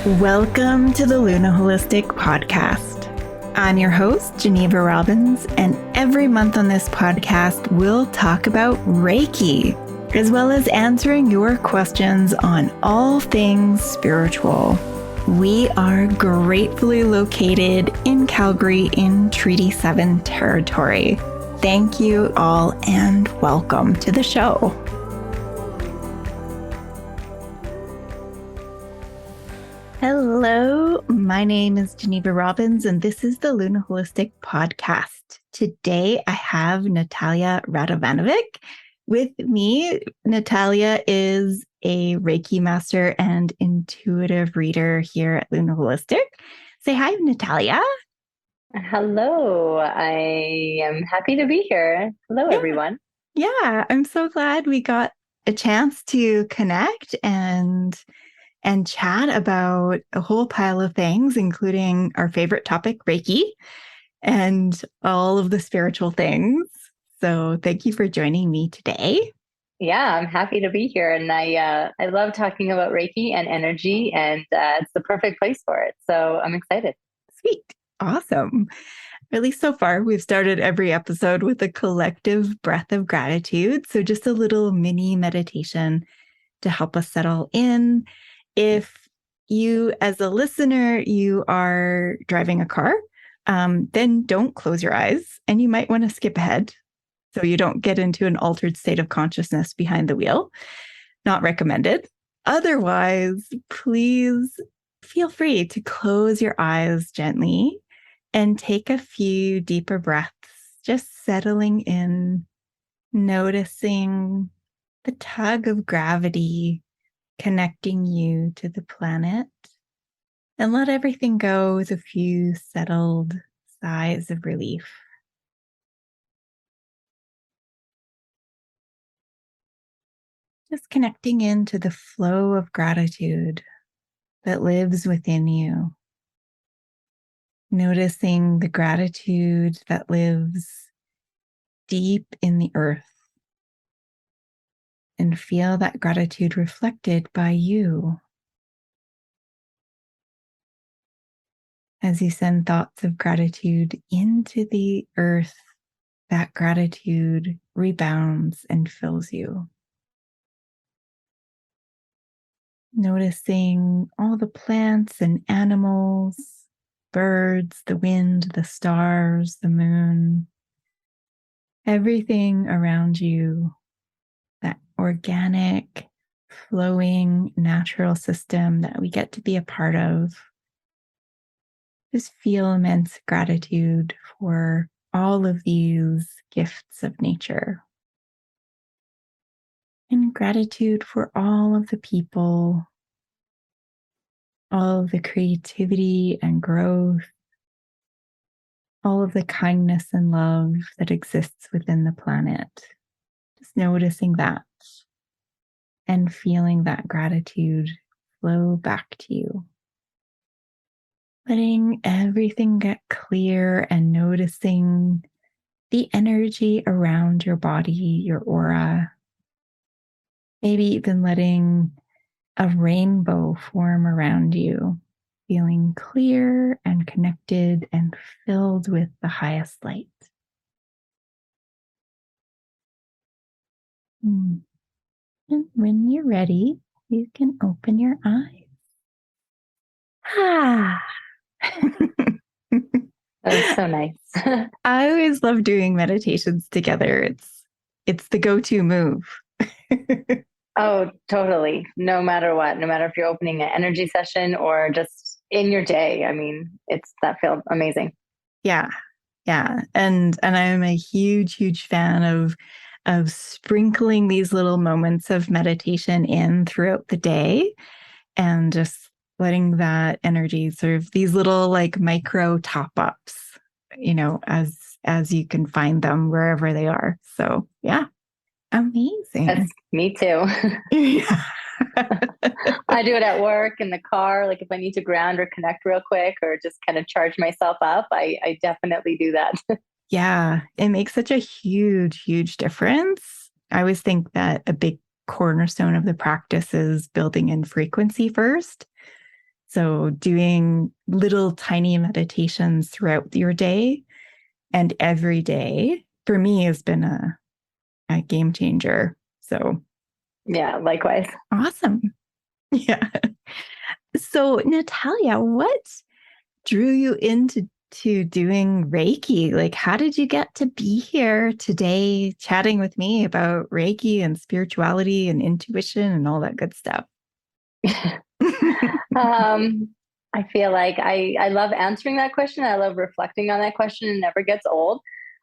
Welcome to the Luna Holistic Podcast. I'm your host, Geneva Robbins, and every month on this podcast, we'll talk about Reiki, as well as answering your questions on all things spiritual. We are gratefully located in Calgary in Treaty 7 territory. Thank you all and welcome to the show. Hello, my name is Geneva Robbins, and this is the Luna Holistic Podcast. Today, I have Natalia Radovanovic with me. Natalia is a Reiki master and intuitive reader here at Luna Holistic. Say hi, Natalia. Hello, I am happy to be here. Hello, everyone. Yeah, I'm so glad we got a chance to connect and chat about a whole pile of things, including our favorite topic, Reiki, and all of the spiritual things. So thank you for joining me today. Yeah, I'm happy to be here. And I love talking about Reiki and energy, and it's the perfect place for it. So I'm excited. Sweet. Awesome. At least so far, we've started every episode with a collective breath of gratitude. So just a little mini meditation to help us settle in. If you, as a listener, you are driving a car, then don't close your eyes, and you might want to skip ahead so you don't get into an altered state of consciousness behind the wheel. Not recommended. Otherwise, please feel free to close your eyes gently and take a few deeper breaths, just settling in, noticing the tug of gravity connecting you to the planet, and let everything go with a few settled sighs of relief. Just connecting into the flow of gratitude that lives within you. Noticing the gratitude that lives deep in the earth, and feel that gratitude reflected by you. As you send thoughts of gratitude into the earth, that gratitude rebounds and fills you. Noticing all the plants and animals, birds, the wind, the stars, the moon, everything around you, that organic, flowing, natural system that we get to be a part of. Just feel immense gratitude for all of these gifts of nature. And gratitude for all of the people, all of the creativity and growth, all of the kindness and love that exists within the planet. Just noticing that and feeling that gratitude flow back to you. Letting everything get clear and noticing the energy around your body, your aura. Maybe even letting a rainbow form around you, feeling clear and connected and filled with the highest light. And when you're ready, you can open your eyes. That was so nice. I always love doing meditations together. It's the go-to move. Oh, totally. No matter what, no matter if you're opening an energy session or just in your day. I mean, that feels amazing. Yeah. And I'm a huge fan of sprinkling these little moments of meditation in throughout the day and just letting that energy sort of these little like micro top-ups, as you can find them wherever they are. So yeah, amazing. That's me too. Yeah. I do it at work, in the car, like if I need to ground or connect real quick or just kind of charge myself up, I definitely do that. Yeah, it makes such a huge difference. I always think that a big cornerstone of the practice is building in frequency first. So doing little tiny meditations throughout your day and every day for me has been a game changer. So Yeah, likewise. awesome. Yeah. So Natalia, what drew you into doing Reiki? Like, how did you get to be here today chatting with me about Reiki and spirituality and intuition and all that good stuff? I feel like I love answering that question. I love reflecting on that question. It never gets old.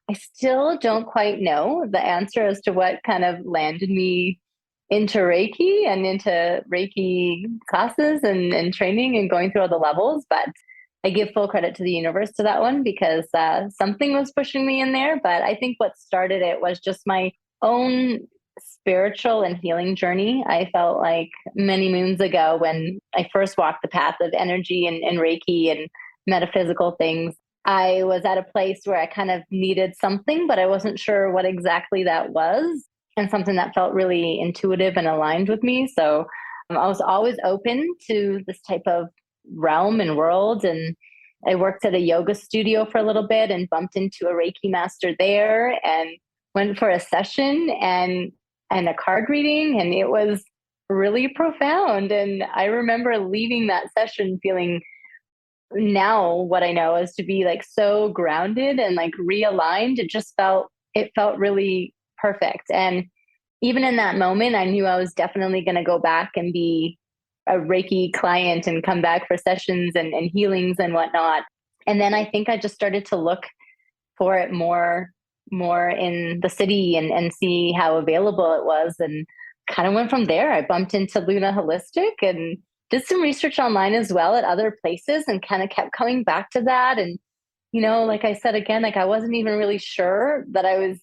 I still don't quite know the answer as to what kind of landed me into Reiki and into Reiki classes and training and going through all the levels. But I give full credit to the universe to that one because something was pushing me in there. But I think what started it was just my own spiritual and healing journey. I felt like many moons ago when I first walked the path of energy and Reiki and metaphysical things, I was at a place where I kind of needed something, but I wasn't sure what exactly that was, and something that felt really intuitive and aligned with me. So I was always open to this type of realm and world. And I worked at a yoga studio for a little bit and bumped into a Reiki master there and went for a session and a card reading, and it was really profound. And I remember leaving that session feeling, now what I know is to be like so grounded and like realigned. It felt really perfect. And even in that moment, I knew I was definitely going to go back and be a Reiki client and come back for sessions and healings and whatnot. And then I think I just started to look for it more in the city and see how available it was, and kind of went from there. I bumped into Luna Holistic and did some research online as well at other places and kind of kept coming back to that. And like I said again, like I wasn't even really sure that I was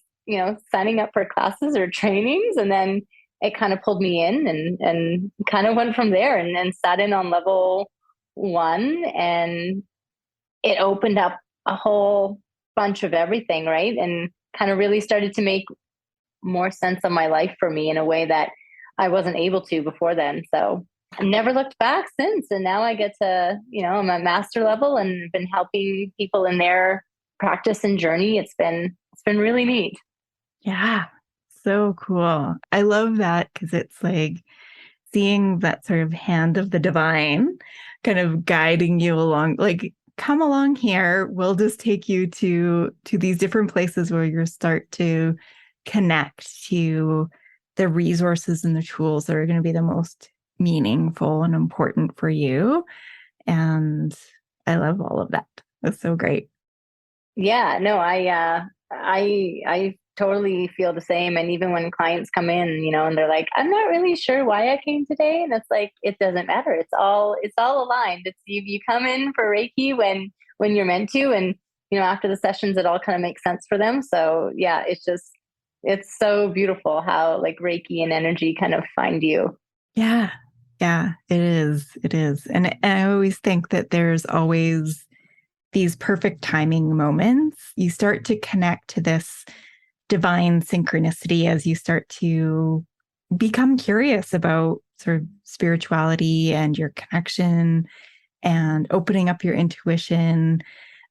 signing up for classes or trainings, and then it kind of pulled me in and kind of went from there, and sat in on level 1, and it opened up a whole bunch of everything, right? And kind of really started to make more sense of my life for me in a way that I wasn't able to before then. So I never looked back since. And now I get to, I'm at master level and been helping people in their practice and journey. It's been really neat. Yeah, so cool. I love that because it's like seeing that sort of hand of the divine kind of guiding you along, like, come along here. We'll just take you to these different places where you start to connect to the resources and the tools that are going to be the most meaningful and important for you. And I love all of that. That's so great. Yeah, no, I totally feel the same. And even when clients come in, and they're like, I'm not really sure why I came today. And it's like, it doesn't matter. It's all aligned. It's you come in for Reiki when you're meant to. And, after the sessions, it all kind of makes sense for them. So yeah, it's so beautiful how like Reiki and energy kind of find you. Yeah. Yeah, it is. It is. And I always think that there's always these perfect timing moments. You start to connect to this divine synchronicity as you start to become curious about sort of spirituality and your connection and opening up your intuition.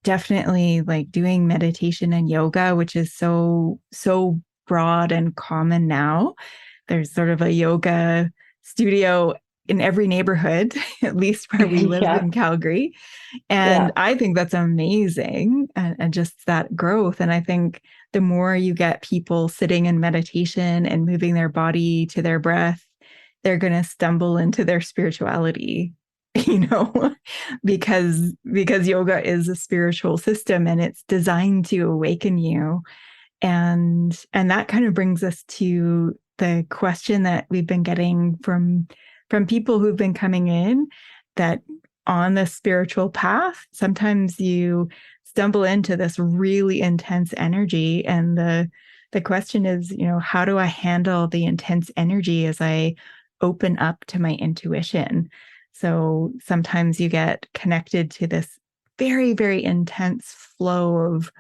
Definitely like doing meditation and yoga, which is so broad and common now. There's sort of a yoga studio in every neighborhood, at least where we live Yeah. in Calgary. And Yeah. I think that's amazing, and just that growth. And I think the more you get people sitting in meditation and moving their body to their breath, they're going to stumble into their spirituality, you know, because yoga is a spiritual system and it's designed to awaken you. And that kind of brings us to the question that we've been getting from people who've been coming in, that on the spiritual path, sometimes you stumble into this really intense energy. And the question is, how do I handle the intense energy as I open up to my intuition? So sometimes you get connected to this very, very intense flow of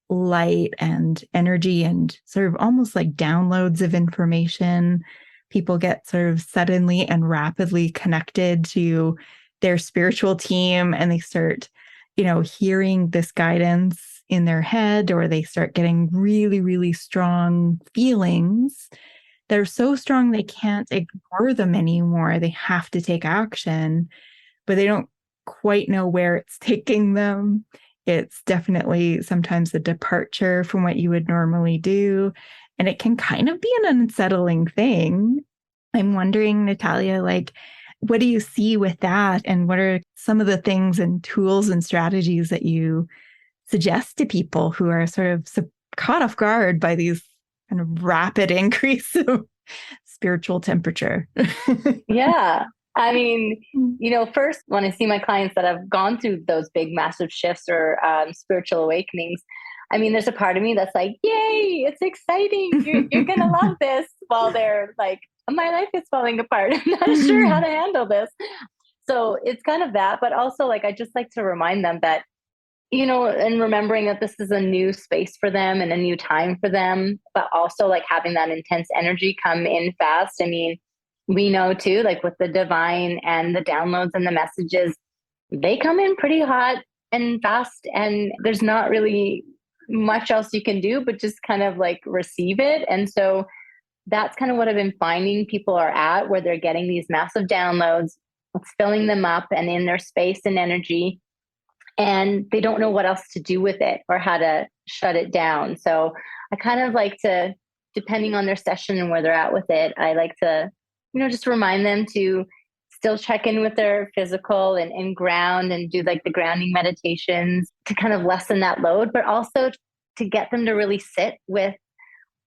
light and energy and sort of almost like downloads of information. People get sort of suddenly and rapidly connected to their spiritual team and they start, hearing this guidance in their head, or they start getting really, really strong feelings. They're so strong they can't ignore them anymore. They have to take action, but they don't quite know where it's taking them. It's definitely sometimes a departure from what you would normally do. And it can kind of be an unsettling thing. I'm wondering, Natalia, what do you see with that? And what are some of the things and tools and strategies that you suggest to people who are sort of caught off guard by these kind of rapid increase of spiritual temperature? Yeah. I mean, first, when I see my clients that have gone through those big, massive shifts or spiritual awakenings, I mean, there's a part of me that's like, yay, it's exciting. You're going to love this, while they're like, my life is falling apart. I'm not sure how to handle this. So it's kind of that. But also, I just like to remind them that, and remembering that this is a new space for them and a new time for them, but also having that intense energy come in fast. I mean, we know too, with the divine and the downloads and the messages, they come in pretty hot and fast, and there's not really much else you can do but just kind of receive it. And so that's kind of what I've been finding people are at, where they're getting these massive downloads, it's filling them up and in their space and energy, and they don't know what else to do with it or how to shut it down. So I kind of like to, depending on their session and where they're at with it, I like to, just remind them to still check in with their physical and ground and do the grounding meditations to kind of lessen that load, but also to get them to really sit with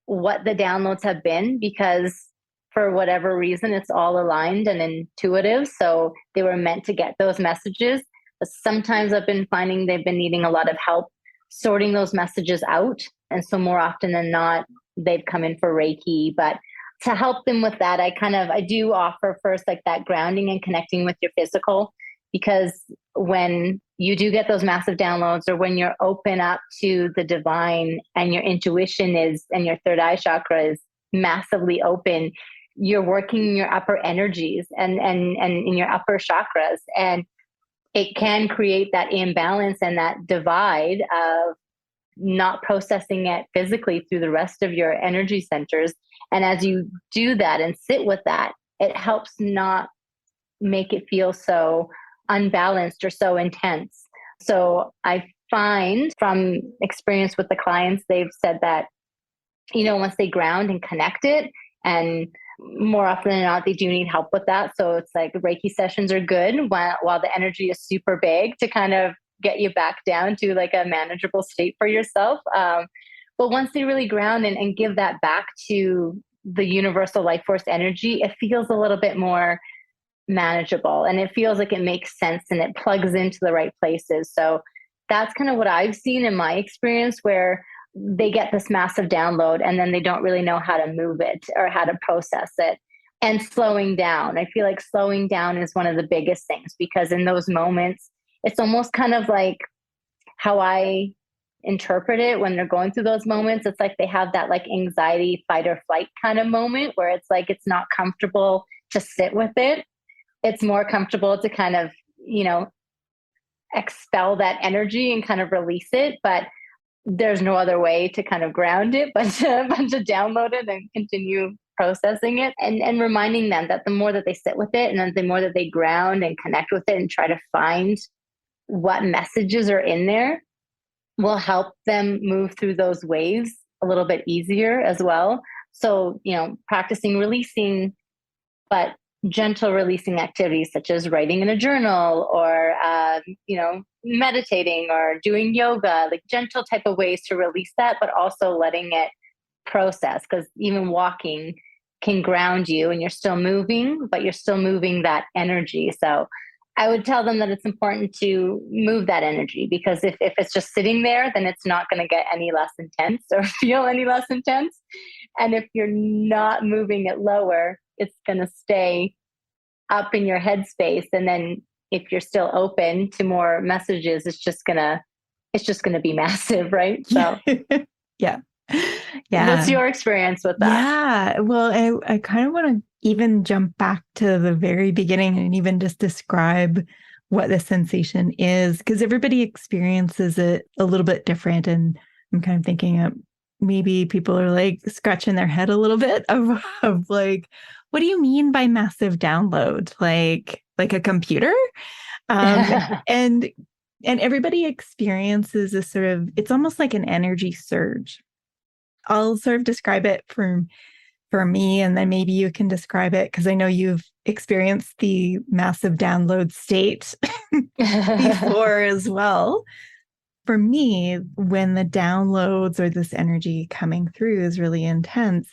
what the downloads have been, because for whatever reason, it's all aligned and intuitive. So they were meant to get those messages. But sometimes I've been finding they've been needing a lot of help sorting those messages out. And so more often than not, they've come in for Reiki. But to help them with that, I do offer first that grounding and connecting with your physical, because when you do get those massive downloads, or when you're open up to the divine and your intuition and your third eye chakra is massively open, you're working your upper energies and in your upper chakras. And it can create that imbalance and that divide of not processing it physically through the rest of your energy centers. And as you do that and sit with that, it helps not make it feel so unbalanced or so intense. So I find from experience with the clients, they've said that, once they ground and connect it, and more often than not, they do need help with that. So it's Reiki sessions are good while the energy is super big to kind of get you back down to a manageable state for yourself. But once they really ground and give that back to the universal life force energy, it feels a little bit more manageable, and it feels like it makes sense and it plugs into the right places. So that's kind of what I've seen in my experience, where they get this massive download and then they don't really know how to move it or how to process it. And slowing down, I feel like slowing down is one of the biggest things, because in those moments, it's almost kind of like how I interpret it when they're going through those moments. It's they have that anxiety, fight or flight kind of moment, where it's it's not comfortable to sit with it. It's more comfortable to kind of, expel that energy and kind of release it. But there's no other way to kind of ground it but to download it and continue processing it, and reminding them that the more that they sit with it, and then the more that they ground and connect with it and try to find what messages are in there, will help them move through those waves a little bit easier as well. So, practicing releasing, but gentle releasing activities such as writing in a journal, or, meditating or doing yoga, gentle type of ways to release that, but also letting it process, because even walking can ground you and you're still moving, but you're still moving that energy. So I would tell them that it's important to move that energy, because if it's just sitting there, then it's not going to get any less intense or feel any less intense. And if you're not moving it lower, it's going to stay up in your headspace. And then if you're still open to more messages, it's just going to be massive. Right. So yeah. What's your experience with that? Yeah. Well, I kind of want to even jump back to the very beginning and even just describe what the sensation is, because everybody experiences it a little bit different. And I'm kind of thinking of maybe people are like scratching their head a little bit of like, what do you mean by massive download? Like a computer? Um, and and everybody experiences this sort of, it's almost like an energy surge. I'll sort of describe it for me, and then maybe you can describe it because I know you've experienced the massive download state before as well. For me, when the downloads or this energy coming through is really intense,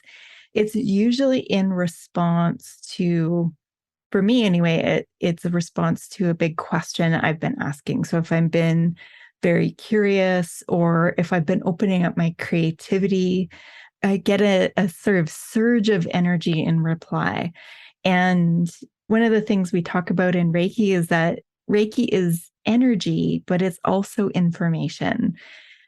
it's usually in response to, for me anyway, it's a response to a big question I've been asking. So if I've been very curious, or if I've been opening up my creativity, I get a sort of surge of energy in reply. And one of the things we talk about in Reiki is that Reiki is energy, but it's also information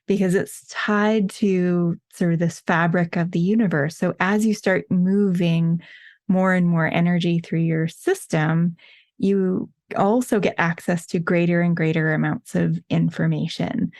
because it's tied to sort of this fabric of the universe. So as you start moving more and more energy through your system, you also get access to greater and greater amounts of information.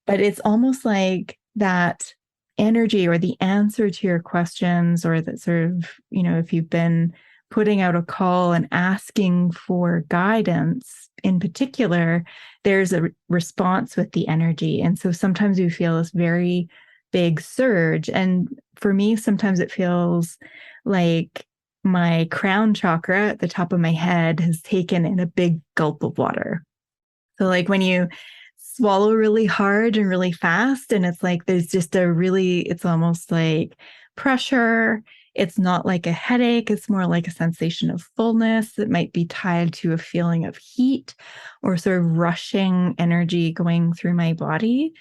But it's almost like that energy or the answer to your questions, or that sort of, if you've been putting out a call and asking for guidance in particular, there's a response with the energy. And so sometimes we feel this very big surge. And for me, sometimes it feels like my crown chakra at the top of my head has taken in a big gulp of water. So, like when you swallow really hard and really fast, and it's like there's just it's almost like pressure. It's not like a headache. It's more like a sensation of fullness that might be tied to a feeling of heat or sort of rushing energy going through my body.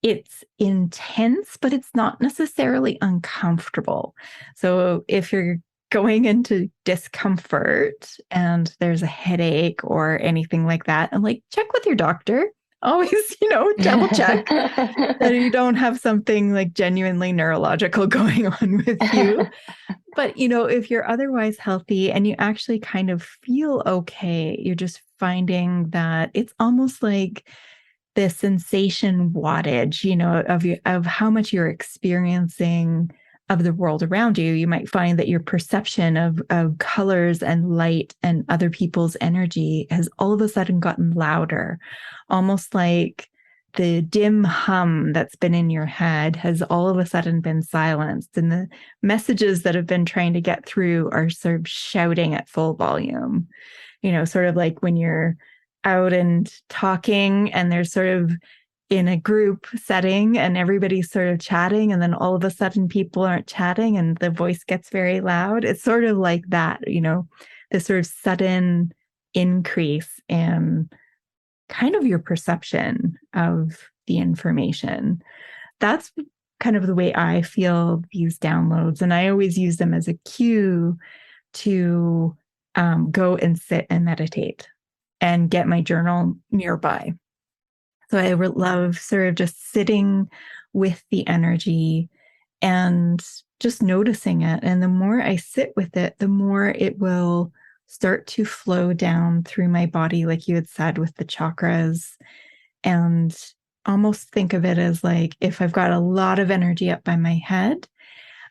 It's intense, but it's not necessarily uncomfortable. So if you're going into discomfort and there's a headache or anything like that, and like check with your doctor. Always, double check that you don't have something like genuinely neurological going on with you. But, if you're otherwise healthy and you actually kind of feel okay, you're just finding that it's almost like the sensation wattage, of how much you're experiencing of the world around you. You might find that your perception of colors and light and other people's energy has all of a sudden gotten louder, almost like the dim hum that's been in your head has all of a sudden been silenced. And the messages that have been trying to get through are sort of shouting at full volume, sort of like when you're out and talking and there's sort of in a group setting and everybody's sort of chatting, and then all of a sudden people aren't chatting and the voice gets very loud. It's sort of like that, this sort of sudden increase in kind of your perception of the information. That's kind of the way I feel these downloads. And I always use them as a cue to go and sit and meditate and get my journal nearby. So I would love sort of just sitting with the energy and just noticing it. And the more I sit with it, the more it will start to flow down through my body, like you had said, with the chakras. And almost think of it as like if I've got a lot of energy up by my head,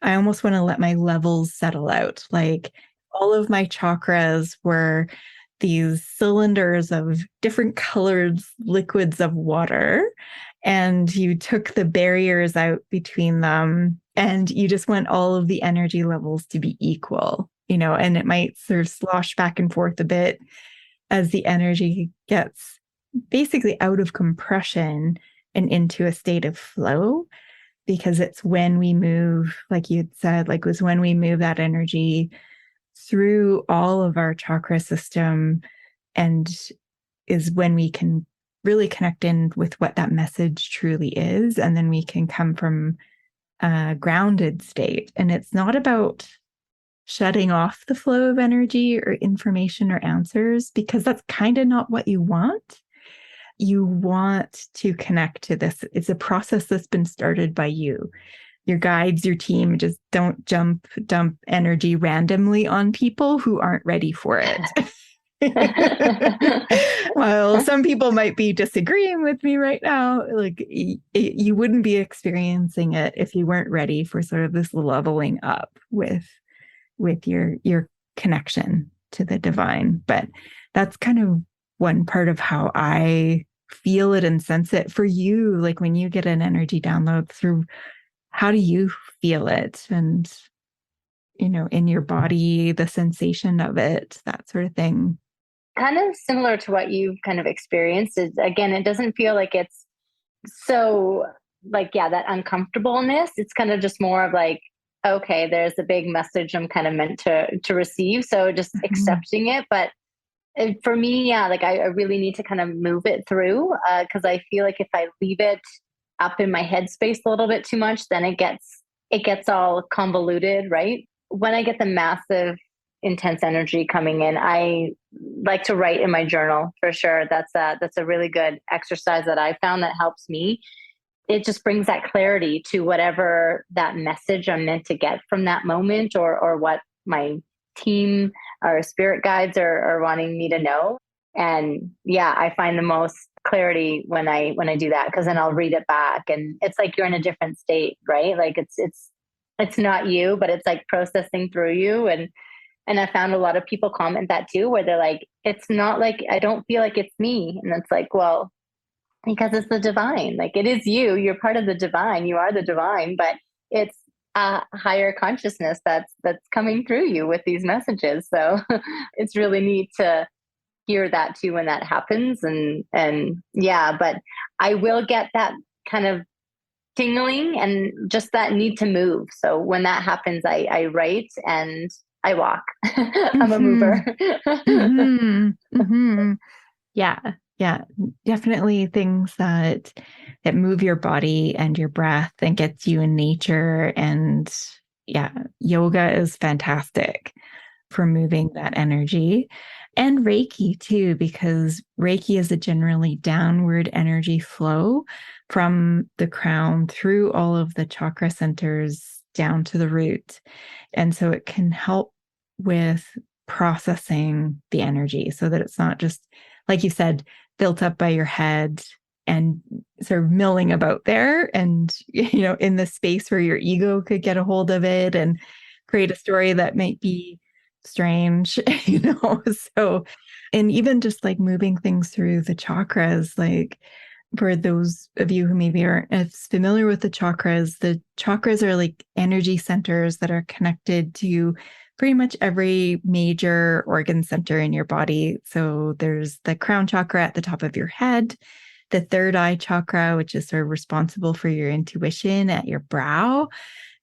I almost want to let my levels settle out. Like all of my chakras were these cylinders of different colored liquids of water, and you took the barriers out between them, and you just want all of the energy levels to be equal, and it might sort of slosh back and forth a bit as the energy gets basically out of compression and into a state of flow, because it's when we move, like you said, like was when we move that energy through all of our chakra system, and is when we can really connect in with what that message truly is. And then we can come from a grounded state. And it's not about shutting off the flow of energy or information or answers, because that's kind of not what you want. You want to connect to this. It's a process that's been started by you. your guides, your team, just don't dump energy randomly on people who aren't ready for it. While some people might be disagreeing with me right now, like you wouldn't be experiencing it if you weren't ready for sort of this leveling up with your connection to the divine. But that's kind of one part of how I feel it and sense it. For you, like when you get an energy download through, how do you feel it? And, in your body, the sensation of it, that sort of thing. Kind of similar to what you've kind of experienced. Is again, it doesn't feel like it's so like, yeah, that uncomfortableness. It's kind of just more of like, okay, there's a big message I'm kind of meant to receive. So just accepting it. But for me, yeah, like I really need to kind of move it through because I feel like if I leave it up in my headspace a little bit too much, then it gets all convoluted, right? When I get the massive intense energy coming in, I like to write in my journal for sure. That's a really good exercise that I found that helps me. It just brings that clarity to whatever that message I'm meant to get from that moment, or what my team or spirit guides are wanting me to know. And yeah, I find the most clarity when I do that, because then I'll read it back and it's like you're in a different state, right? Like it's not you, but it's like processing through you. And I found a lot of people comment that too, where they're like, it's not like, I don't feel like it's me. And it's like, well, because it's the divine. Like it is you. You're part of the divine. You are the divine, but it's a higher consciousness that's coming through you with these messages. So it's really neat to hear that too when that happens. And yeah, but I will get that kind of tingling and just that need to move. So when that happens, I write and I walk. I'm a mover. Mm-hmm. Mm-hmm. Yeah. Yeah. Definitely things that move your body and your breath and gets you in nature. And yeah, yoga is fantastic for moving that energy. And Reiki too, because Reiki is a generally downward energy flow from the crown through all of the chakra centers down to the root. And so it can help with processing the energy so that it's not just, like you said, built up by your head and sort of milling about there and, in the space where your ego could get a hold of it and create a story that might be strange, So, and even just like moving things through the chakras, like for those of you who maybe aren't as familiar with the chakras are like energy centers that are connected to pretty much every major organ center in your body. So there's the crown chakra at the top of your head, the third eye chakra, which is sort of responsible for your intuition at your brow.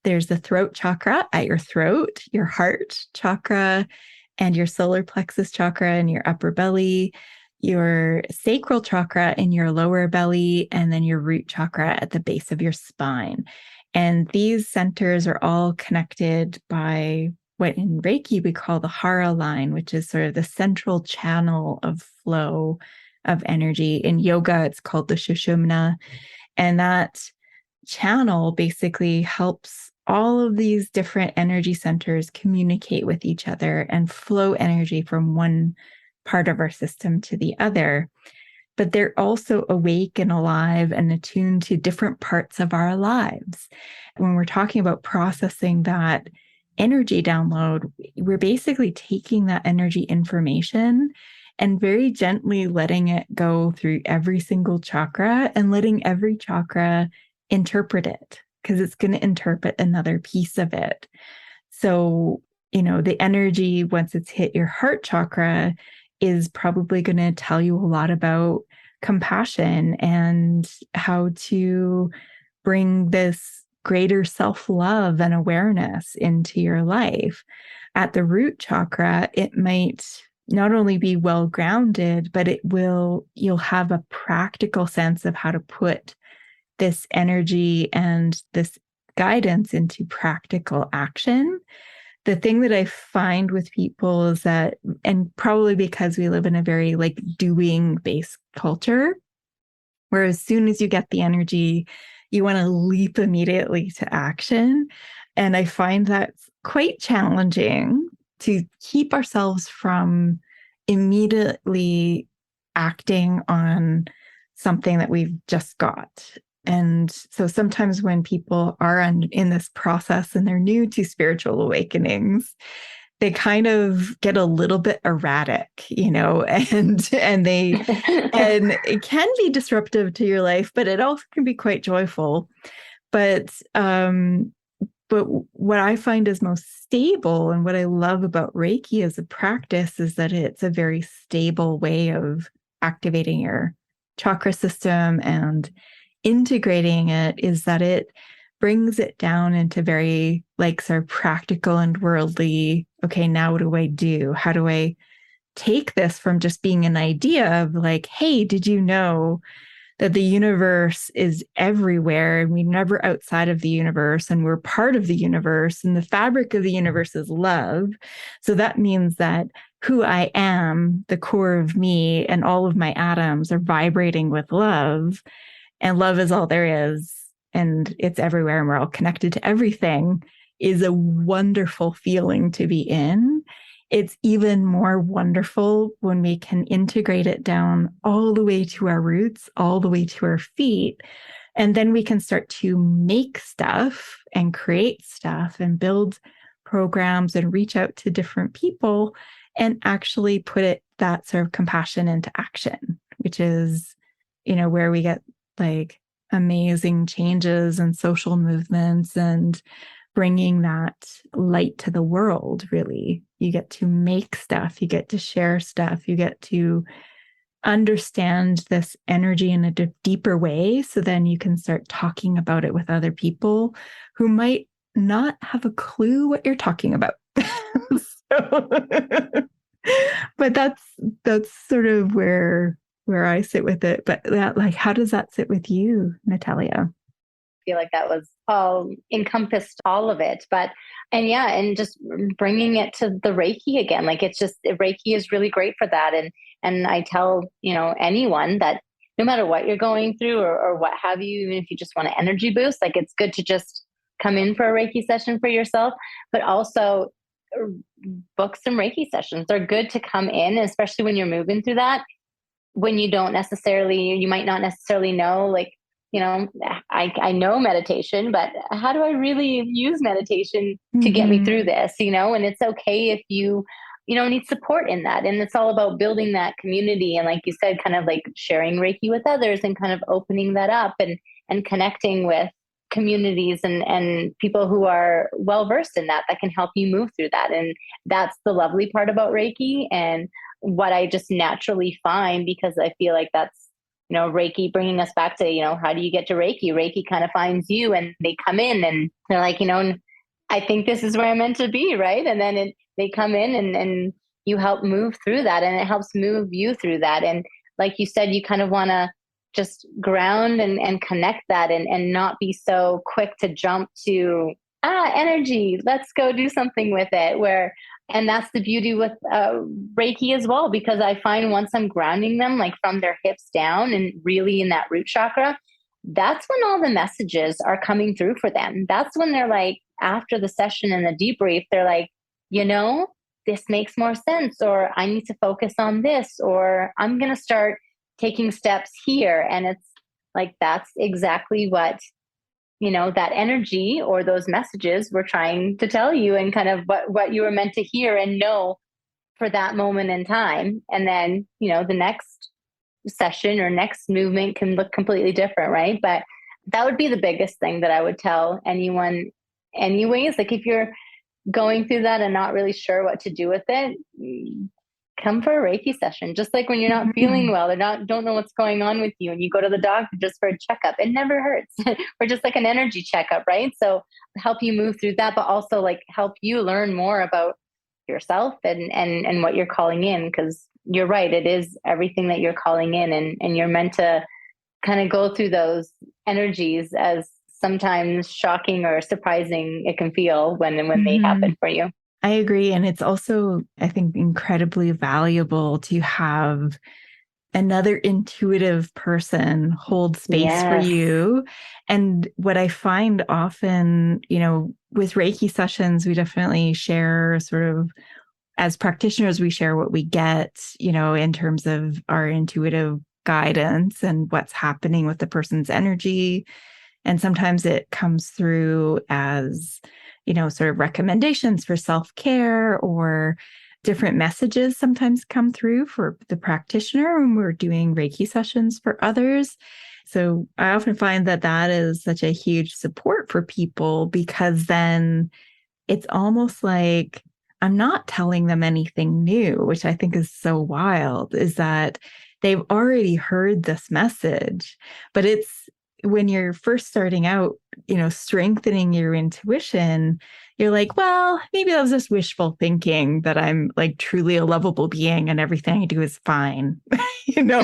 There's the throat chakra at your throat, your heart chakra, and your solar plexus chakra in your upper belly, your sacral chakra in your lower belly, and then your root chakra at the base of your spine. And these centers are all connected by what in Reiki we call the Hara line, which is sort of the central channel of flow of energy. In yoga, it's called the Sushumna. And that channel basically helps all of these different energy centers communicate with each other and flow energy from one part of our system to the other. But they're also awake and alive and attuned to different parts of our lives. When we're talking about processing that energy download, we're basically taking that energy information and very gently letting it go through every single chakra and letting every chakra interpret it, because it's going to interpret another piece of it. So, the energy, once it's hit your heart chakra, is probably going to tell you a lot about compassion and how to bring this greater self-love and awareness into your life. At the root chakra, it might not only be well grounded, but you'll have a practical sense of how to put this energy and this guidance into practical action. The thing that I find with people is that, and probably because we live in a very doing based culture, where as soon as you get the energy, you want to leap immediately to action. And I find that quite challenging to keep ourselves from immediately acting on something that we've just got. And so sometimes when people are in this process and they're new to spiritual awakenings, they kind of get a little bit erratic, and it can be disruptive to your life, but it also can be quite joyful. But what I find is most stable and what I love about Reiki as a practice is that it's a very stable way of activating your chakra system and integrating it, is that it brings it down into very sort of practical and worldly. Okay, now what do I do? How do I take this from just being an idea of hey, did you know that the universe is everywhere and we're never outside of the universe and we're part of the universe and the fabric of the universe is love. So that means that who I am, the core of me, and all of my atoms are vibrating with love, and love is all there is, and it's everywhere, and we're all connected to everything, is a wonderful feeling to be in. It's even more wonderful when we can integrate it down all the way to our roots, all the way to our feet. And then we can start to make stuff and create stuff and build programs and reach out to different people and actually put that sort of compassion into action, which is, where we get amazing changes and social movements and bringing that light to the world. Really, you get to make stuff, you get to share stuff, you get to understand this energy in a deeper way. So then you can start talking about it with other people who might not have a clue what you're talking about. But that's sort of where I sit with it. But how does that sit with you, Natalia? Feel like that was all encompassed all of it. And just bringing it to the Reiki again, it's just, Reiki is really great for that. And I tell, anyone that no matter what you're going through or what have you, even if you just want an energy boost, it's good to just come in for a Reiki session for yourself, but also book some Reiki sessions. They're good to come in, especially when you're moving through that, when you might not necessarily know, I know meditation, but how do I really use meditation to get me through this, and it's okay if you need support in that. And it's all about building that community. And like you said, kind of sharing Reiki with others and kind of opening that up and connecting with communities and people who are well-versed in that can help you move through that. And that's the lovely part about Reiki and what I just naturally find, because I feel like that's, Reiki bringing us back to, how do you get to Reiki? Reiki kind of finds you and they come in and they're I think this is where I'm meant to be. Right. And then they come in and you help move through that, and it helps move you through that. And like you said, you kind of want to just ground and connect that and not be so quick to jump to energy. Let's go do something with it. And that's the beauty with Reiki as well, because I find once I'm grounding them, from their hips down and really in that root chakra, that's when all the messages are coming through for them. That's when they're after the session and the debrief, they're this makes more sense, or I need to focus on this, or I'm going to start taking steps here. And it's that's exactly what that energy or those messages were trying to tell you, and kind of what you were meant to hear and know for that moment in time. And then, the next session or next movement can look completely different. Right. But that would be the biggest thing that I would tell anyone anyways. If you're going through that and not really sure what to do with it, come for a Reiki session. Just like when you're not feeling well or don't know what's going on with you and you go to the doctor just for a checkup, it never hurts. Or just an energy checkup, right? So help you move through that, but also help you learn more about yourself and what you're calling in. Because you're right, it is everything that you're calling in, and you're meant to kind of go through those energies, as sometimes shocking or surprising it can feel when they happen for you. I agree. And it's also, I think, incredibly valuable to have another intuitive person hold space for Yes. you. And what I find often, with Reiki sessions, we definitely share sort of, as practitioners, we share what we get, in terms of our intuitive guidance and what's happening with the person's energy. And sometimes it comes through as, sort of recommendations for self-care, or different messages sometimes come through for the practitioner when we're doing Reiki sessions for others. So I often find that that is such a huge support for people, because then it's almost like I'm not telling them anything new, which I think is so wild, is that they've already heard this message. But it's when you're first starting out, strengthening your intuition, you're like, well, maybe that was just wishful thinking, that I'm like truly a lovable being and everything I do is fine, you know?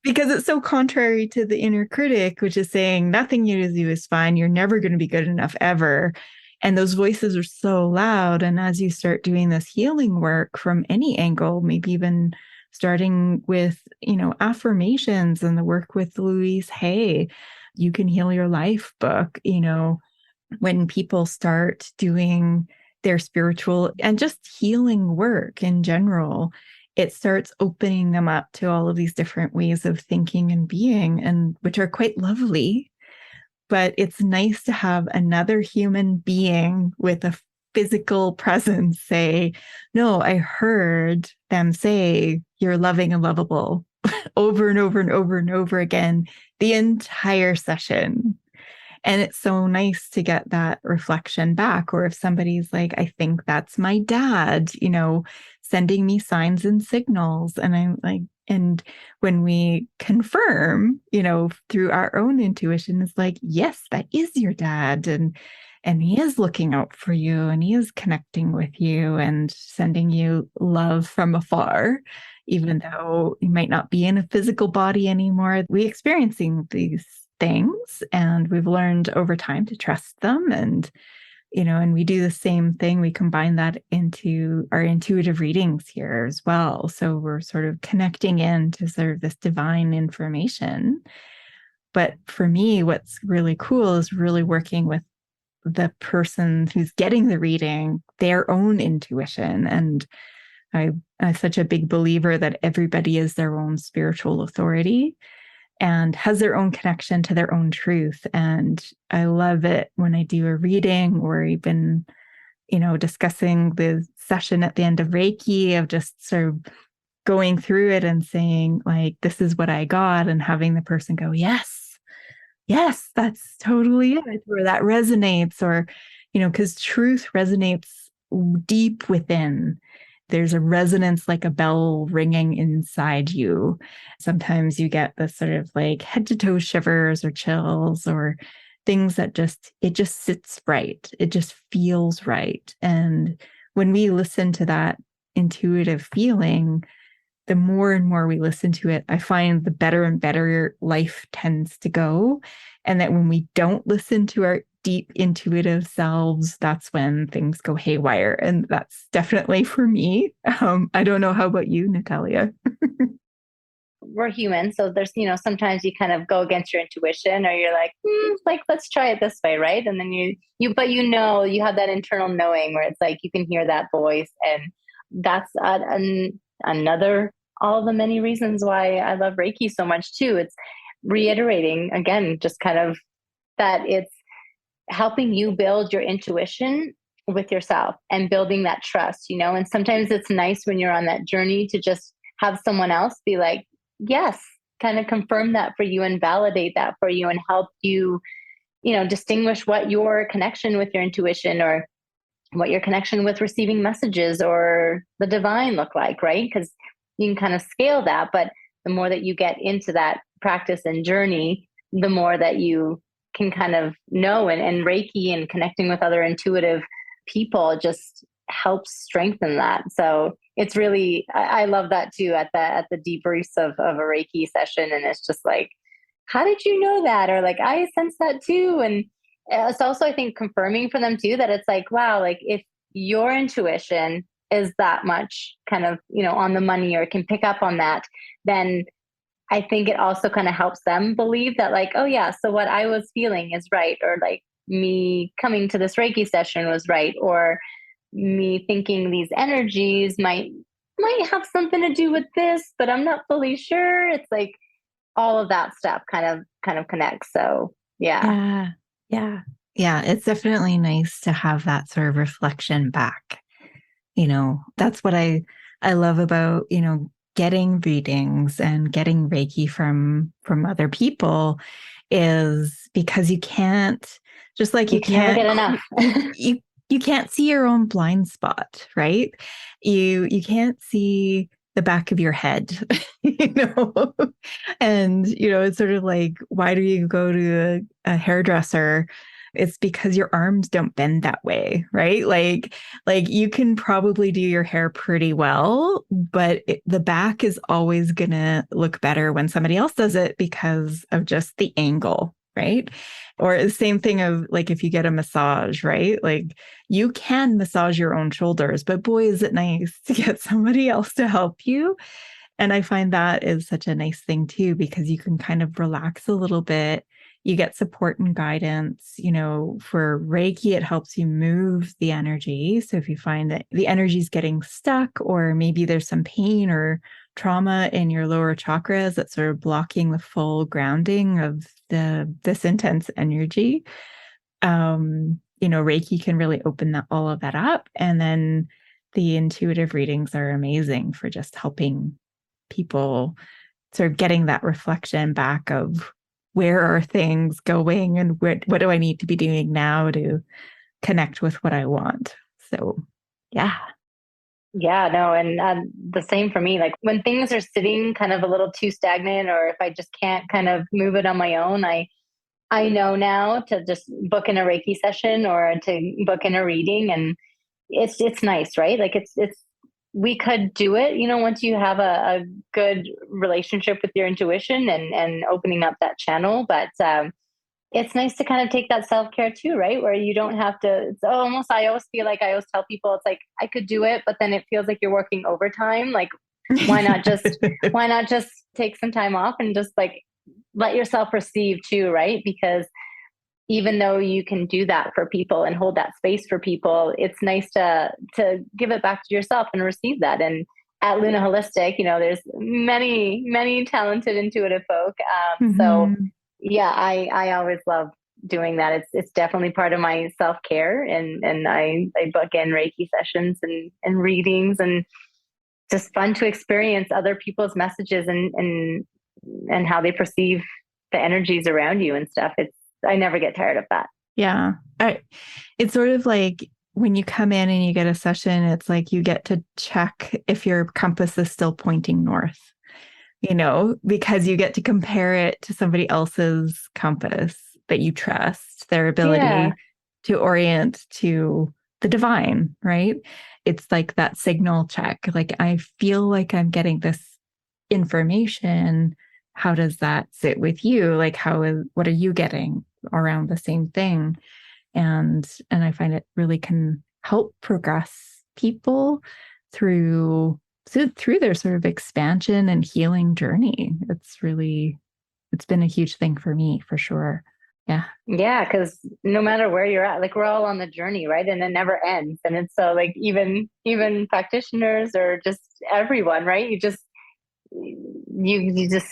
Because it's so contrary to the inner critic, which is saying nothing you do is fine. You're never going to be good enough ever. And those voices are so loud. And as you start doing this healing work from any angle, maybe even starting with, affirmations and the work with Louise Hay, You Can Heal Your Life book, when people start doing their spiritual and just healing work in general, it starts opening them up to all of these different ways of thinking and being, and which are quite lovely. But it's nice to have another human being with a physical presence say, no, I heard them say you're loving and lovable over and over and over and over again, the entire session. And it's so nice to get that reflection back. Or if somebody's like, I think that's my dad, sending me signs and signals. And I'm like, and when we confirm, through our own intuition, it's like, yes, that is your dad. And he is looking out for you, and he is connecting with you and sending you love from afar, even though you might not be in a physical body anymore. We experiencing these things, and we've learned over time to trust them. And we do the same thing. We combine that into our intuitive readings here as well. So we're sort of connecting into sort of this divine information. But for me, what's really cool is really working with the person who's getting the reading, their own intuition. And I'm such a big believer that everybody is their own spiritual authority and has their own connection to their own truth. And I love it when I do a reading, or even, discussing the session at the end of Reiki, of just sort of going through it and saying, like, this is what I got, and having the person go, yes, that's totally it, or that resonates, or, because truth resonates deep within. There's a resonance like a bell ringing inside you. Sometimes you get this sort of like head to toe shivers or chills, or things that it just sits right. It just feels right. And when we listen to that intuitive feeling, the more and more we listen to it, I find the better and better life tends to go. And that when we don't listen to our deep intuitive selves, that's when things go haywire. And that's definitely for me. I don't know. How about you, Natalia? We're human. So there's, sometimes you kind of go against your intuition, or you're like, let's try it this way. Right. And then but you have that internal knowing where it's like, you can hear that voice. And that's another, all the many reasons why I love Reiki so much too. It's reiterating again, just kind of that it's helping you build your intuition with yourself and building that trust, and sometimes it's nice when you're on that journey to just have someone else be like, yes, kind of confirm that for you and validate that for you and help you, distinguish what your connection with your intuition, or what your connection with receiving messages or the divine look like, right? Because you can kind of scale that, but the more that you get into that practice and journey, the more that you can kind of know, and Reiki and connecting with other intuitive people just helps strengthen that. So it's really, I love that too, at the debriefs of a Reiki session. And it's just like, how did you know that? Or like, I sense that too. And it's also, I think, confirming for them too, that it's like, wow, like if your intuition is that much kind of, on the money or can pick up on that, then I think it also kind of helps them believe that, like, oh yeah, so what I was feeling is right, or like me coming to this Reiki session was right, or me thinking these energies might have something to do with this, but I'm not fully sure. It's like all of that stuff kind of connects. So yeah. Yeah. Yeah. Yeah. It's definitely nice to have that sort of reflection back. That's what I love about, getting readings and getting Reiki from other people is because you can't, just like You you can never can't get enough. you can't see your own blind spot, right? You can't see the back of your head, you know. And it's sort of like, why do you go to a hairdresser? It's because your arms don't bend that way, right? Like you can probably do your hair pretty well, but the back is always gonna look better when somebody else does it because of just the angle, right? Or the same thing of like if you get a massage, right? Like you can massage your own shoulders, but boy, is it nice to get somebody else to help you. And I find that is such a nice thing too, because you can kind of relax a little bit. You get support and guidance. For Reiki, it helps you move the energy. So if you find that the energy is getting stuck, or maybe there's some pain or trauma in your lower chakras that's sort of blocking the full grounding of this intense energy, Reiki can really open all of that up. And then the intuitive readings are amazing for just helping people sort of getting that reflection back of where are things going and what do I need to be doing now to connect with what I want. So, yeah. Yeah, no, and the same for me. Like when things are sitting kind of a little too stagnant, or if I just can't kind of move it on my own, I know now to just book in a Reiki session or to book in a reading, and it's nice, right? Like it's we could do it, once you have a good relationship with your intuition and opening up that channel. But it's nice to kind of take that self-care too, right? Where you don't have to, it's almost, I always feel like I always tell people, it's like, I could do it, but then it feels like you're working overtime. Like, why not just, why not just take some time off and just like let yourself receive too, right? Because even though you can do that for people and hold that space for people, it's nice to give it back to yourself and receive that. And at Luna Holistic, there's many talented intuitive folk. So Mm-hmm. yeah, I always love doing that. It's definitely part of my self care, and I book in Reiki sessions and readings, and just fun to experience other people's messages and how they perceive the energies around you and stuff. I never get tired of that. Yeah. It's sort of like when you come in and you get a session, it's like you get to check if your compass is still pointing north, because you get to compare it to somebody else's compass that you trust, their Yeah. ability to orient to the divine, right? It's like that signal check. Like, I feel like I'm getting this information. How does that sit with you? Like, what are you getting around the same thing? And I find it really can help progress people through their sort of expansion and healing journey. It's been a huge thing for me, for sure. Yeah. Yeah, because no matter where you're at, like we're all on the journey, right? And it never ends. And it's so like even practitioners or just everyone, right? You just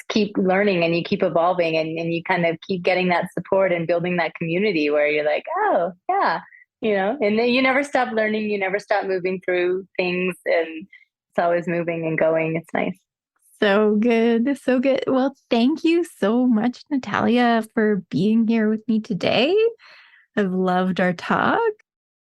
keep learning and you keep evolving, and you kind of keep getting that support and building that community where you're like, oh yeah, and then you never stop learning, you never stop moving through things, and it's always moving and going. It's nice. So good. So good. Well, thank you so much, Natalia, for being here with me today. I've loved our talk.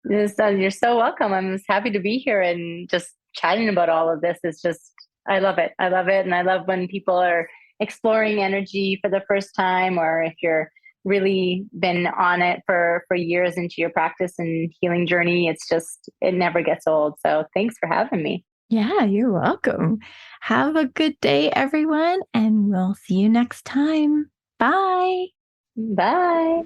You're so welcome. I'm just happy to be here and just chatting about all of this. Is just, I love it. I love it. And I love when people are exploring energy for the first time, or if you're really been on it for years into your practice and healing journey. It never gets old. So thanks for having me. Yeah, you're welcome. Have a good day, everyone, and we'll see you next time. Bye. Bye.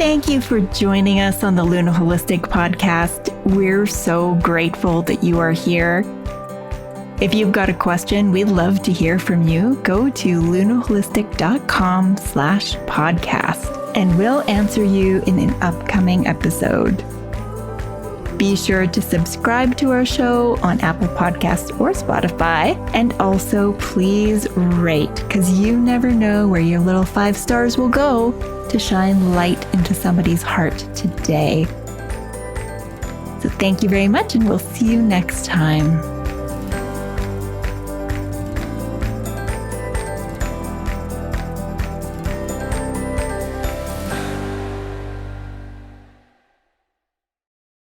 Thank you for joining us on the Luna Holistic Podcast. We're so grateful that you are here. If you've got a question, we'd love to hear from you. Go to lunaholistic.com/podcast and we'll answer you in an upcoming episode. Be sure to subscribe to our show on Apple Podcasts or Spotify. And also please rate, because you never know where your little 5 stars will go to shine light into somebody's heart today. So thank you very much, and we'll see you next time.